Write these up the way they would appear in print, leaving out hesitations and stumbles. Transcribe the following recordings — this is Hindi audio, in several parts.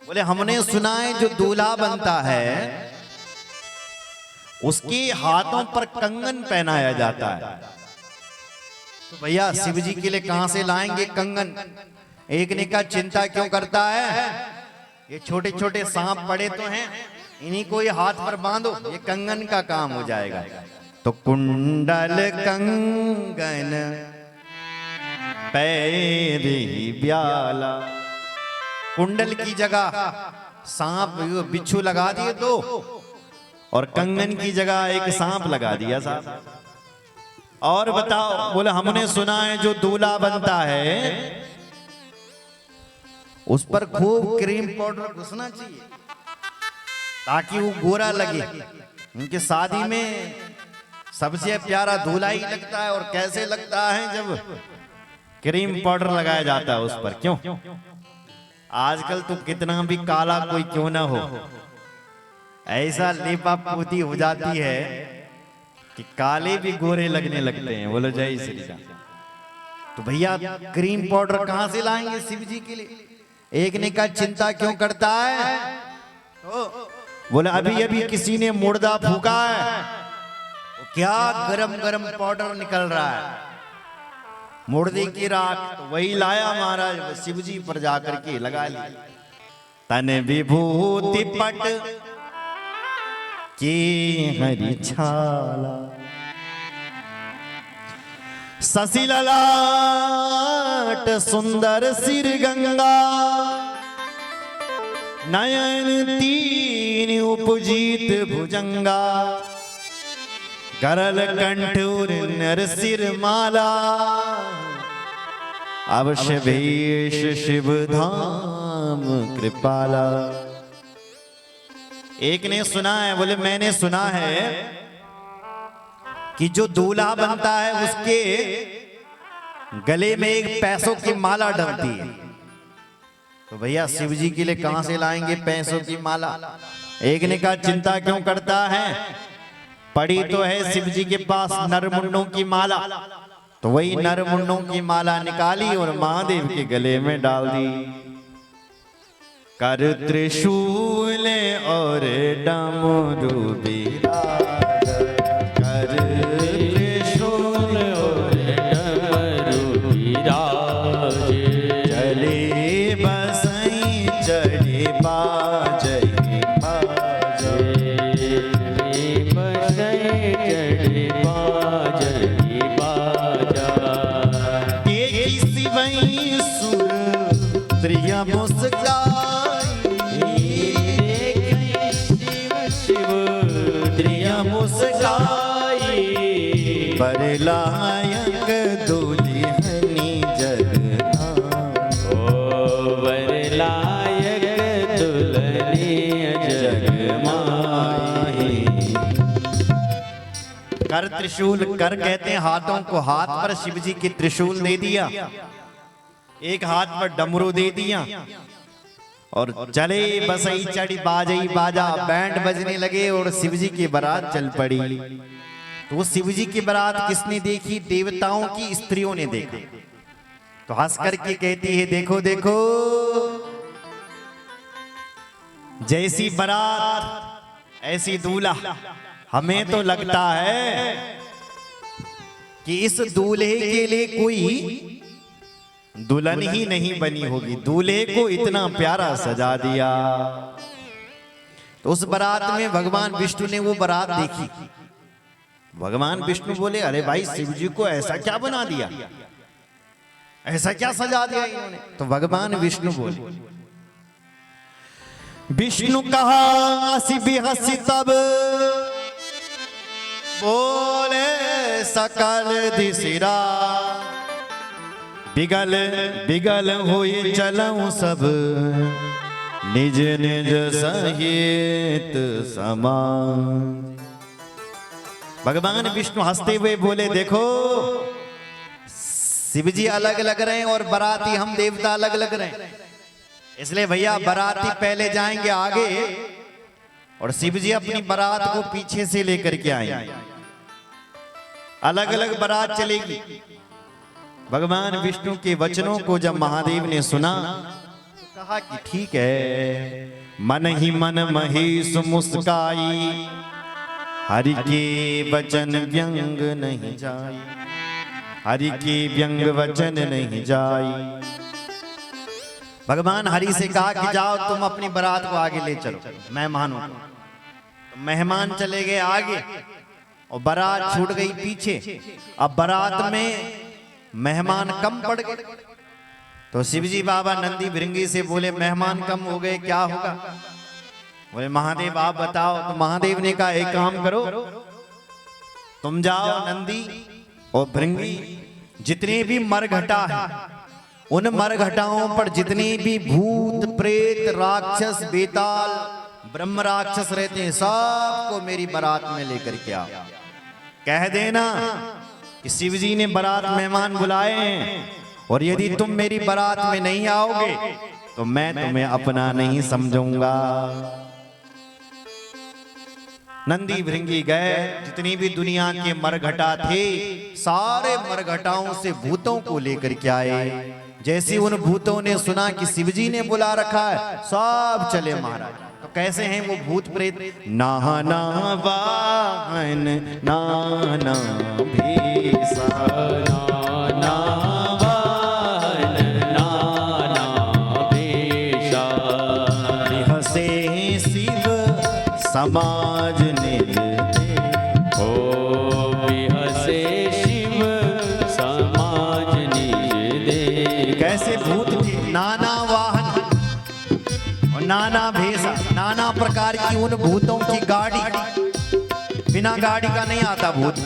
बोले हमने सुना है जो दूल्हा बनता है उसके हाथों पर कंगन पहनाया जाता है। तो भैया शिव जी के लिए कहां से लाएंगे कंगन? एक ने कहा चिंता क्यों करता है, ये छोटे छोटे सांप पड़े तो हैं, इन्हीं को ये हाथ पर बांधो, ये कंगन का काम हो जाएगा। तो कुंडल कंगन पैर ही ब्याला, कुंडल की जगह सांप बिच्छू लगा दिए दो, और कंगन की जगह एक सांप लगा दिया साहब। और बताओ, बोले हमने सुना है जो दूल्हा बनता है उस पर खूब क्रीम पाउडर घुसना चाहिए ताकि वो गोरा लगे। उनके शादी में सबसे प्यारा दूल्हा ही लगता है, और कैसे लगता है जब क्रीम पाउडर लगाया जाता है उस पर। क्यों? आजकल तो कितना भी काला कोई क्यों ना हो, ऐसा लेपा पोती हो जाती है कि काले भी गोरे लगने लगते हैं। बोलो जय श्री राम। तो भैया क्रीम पाउडर कहां से लाएंगे शिव जी के लिए? एक ने कहा चिंता क्यों करता है, बोले अभी अभी किसी ने मुर्दा फूका है, क्या गरम गरम पाउडर निकल रहा है मुर्दे की राख, तो वही लाया महाराज, शिव जी पर जाकर के लगा ली। तन विभूति पट की हरि छाला, शशि ललाट सुंदर सिर गंगा, नयन तीन उपजीत भुजंगा, करल कंठूर नर सिर माला, अवश्य भेष शिव धाम कृपाला। एक ने सुना है, बोले मैंने सुना है कि जो दूल्हा बनता है उसके गले में एक पैसों की माला डलती है। तो भैया शिव जी के लिए कहां से लाएंगे पैसों की माला? एक ने कहा चिंता क्यों करता है, पड़ी तो है शिव जी के पास नरमुंडों की माला। तो वही नरमुंडों की माला निकाली और महादेव के गले में डाल दी। कर त्रिशूल और डमरू बिराज, कर त्रिशूल और डमरू बिराज, चले बसई चढ़े बाजई बाजई, बसई चढ़े बाजई बाजा, एक शिवई सुर त्रिया मुस्काई, मुस्काई, बरलायक दुल्हनी जगधाम, ओ बरलायक दुल्हनी जगमाही। कर त्रिशूल, कर कहते हैं हाथों को, हाथ पर शिव जी की त्रिशूल दे दिया, एक हाथ पर डमरू दे दिया, और चले बसई चढ़ी बाजई बाजा, बैंड बजने लगे और शिव जी की बारात चल पड़ी। तो वो शिव जी की बारात किसने देखी? देवताओं की स्त्रियों ने देखी। तो हंस करके कहती है देखो देखो, जैसी बारात ऐसी दूल्हा। हमें तो लगता है कि इस दूल्हे के लिए कोई दुल्हन ही नहीं बनी होगी, दूल्हे को इतना प्यारा सजा दिया। तो उस बारात में भगवान विष्णु ने वो बारात देखी। भगवान विष्णु बोले अरे भाई शिव जी को ऐसा क्या बना दिया, ऐसा क्या सजा दिया इन्होंने? तो भगवान विष्णु बोले, विष्णु कहा हसी भी हसी तब, बोले सकल दिसिरा, बिगल बिगल हुई चलऊं सब, निज निज सहित समान। भगवान विष्णु हंसते हुए बोले देखो शिव जी अलग लग रहे हैं और बाराती हम देवता अलग लग रहे हैं, इसलिए भैया बाराती पहले जाएंगे आगे और शिव जी अपनी बारात को पीछे से लेकर के आएंगे, अलग अलग बारात चलेगी। भगवान विष्णु के वचनों को जब महादेव ने सुना कहा कि ठीक है। मन ही मन महेश मुस्काई, हरि के वचन व्यंग नहीं जाई, हरि के व्यंग वचन नहीं जाई। भगवान हरि से कहा कि जाओ तुम अपनी बारात को आगे ले चलो मेहमानों को। तो मेहमान चले गए आगे और बारात छूट गई पीछे। अब बारात में मेहमान कम पड़ गए। तो शिवजी बाबा नंदी भृंगी से बोले मेहमान कम हो गए, क्या होगा? बोले महादेव आप बताओ। तो महादेव ने कहा एक काम करो, तुम जाओ नंदी और भृंगी जितने भी मरघटा है उन मरघटाओं पर जितने भी भूत प्रेत राक्षस बेताल ब्रह्म राक्षस रहते हैं सबको मेरी बारात में लेकर के आओ। कह देना कि शिवजी ने बारात मेहमान बुलाए हैं और यदि तुम मेरी बारात में नहीं आओगे तो मैं तुम्हें अपना नहीं समझूंगा। नंदी भृंगी गए, जितनी भी दुनिया के मरघटा थे सारे मरघटाओं से भूतों को लेकर के आए। जैसे उन भूतों ने सुना कि शिवजी ने बुला रखा है सब चले महाराज। तो कैसे हैं वो भूत प्रेत? नाना वाहन नाना भेसा, नाना वाहन नाना भेसा, हंसे शिव समाज निज हो, हंसे शिव समाज निज दे। कैसे भूत थे? नाना वाहन और नाना भेषा, नाना प्रकार की उन भूतों की गाड़ी। बिना गाड़ी का नहीं आता भूत,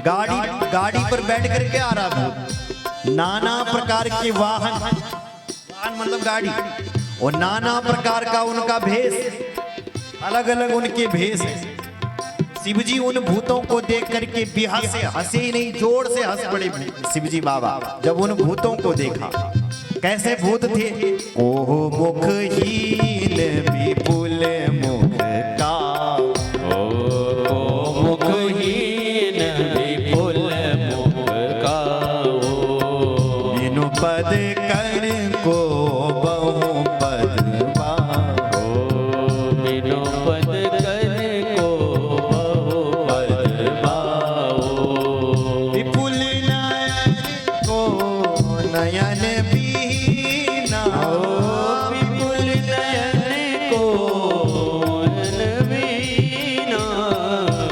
गाड़ी पर बैठ करके आ रहा भूत। नाना प्रकार के वाहन, वाहन मतलब गाड़ी, और नाना प्रकार का उनका भेष, अलग अलग उनके भेष है। शिवजी उन भूतों को देख करके बेहस से हंसे ही नहीं, जोर से हंस पड़े शिवजी बाबा जब उन भूतों को देखा। कैसे भूत थे? ओह मुखहीन विपुल मुख का, ओह मुखहीन विपुल मुख का, बिनु पद कर को बहु पद पाओ, बिनु पद कर को बहु पद पाओ, विपुल नयन को नयन बीना, विपुल नयन को नयन बीना,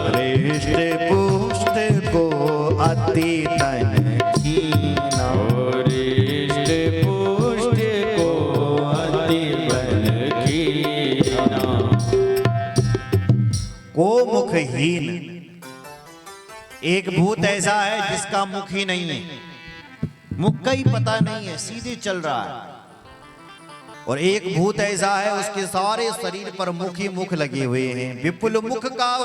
हृष्ट पुष्ट को अति तन कीना, हृष्ट पुष्ट को अति तन कीना। को मुखहीन, एक भूत ऐसा है जिसका मुख ही नहीं है, मुख का ही पता नहीं है, सीधे चल रहा है। और एक भूत ऐसा है उसके सारे शरीर पर मुख ही मुख लगे हुए हैं, विपुल मुख का,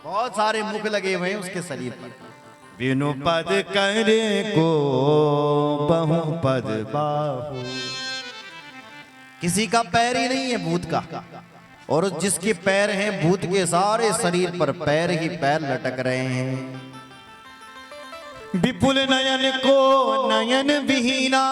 बहुत सारे मुख लगे हुए हैं उसके शरीर पर। बिनु पद कर को बहु पद बाहु, किसी का पैर ही नहीं है भूत का, और जिसके पैर हैं भूत के सारे शरीर पर पैर ही पैर लटक रहे हैं। विपुल नयन को नयन विहीना,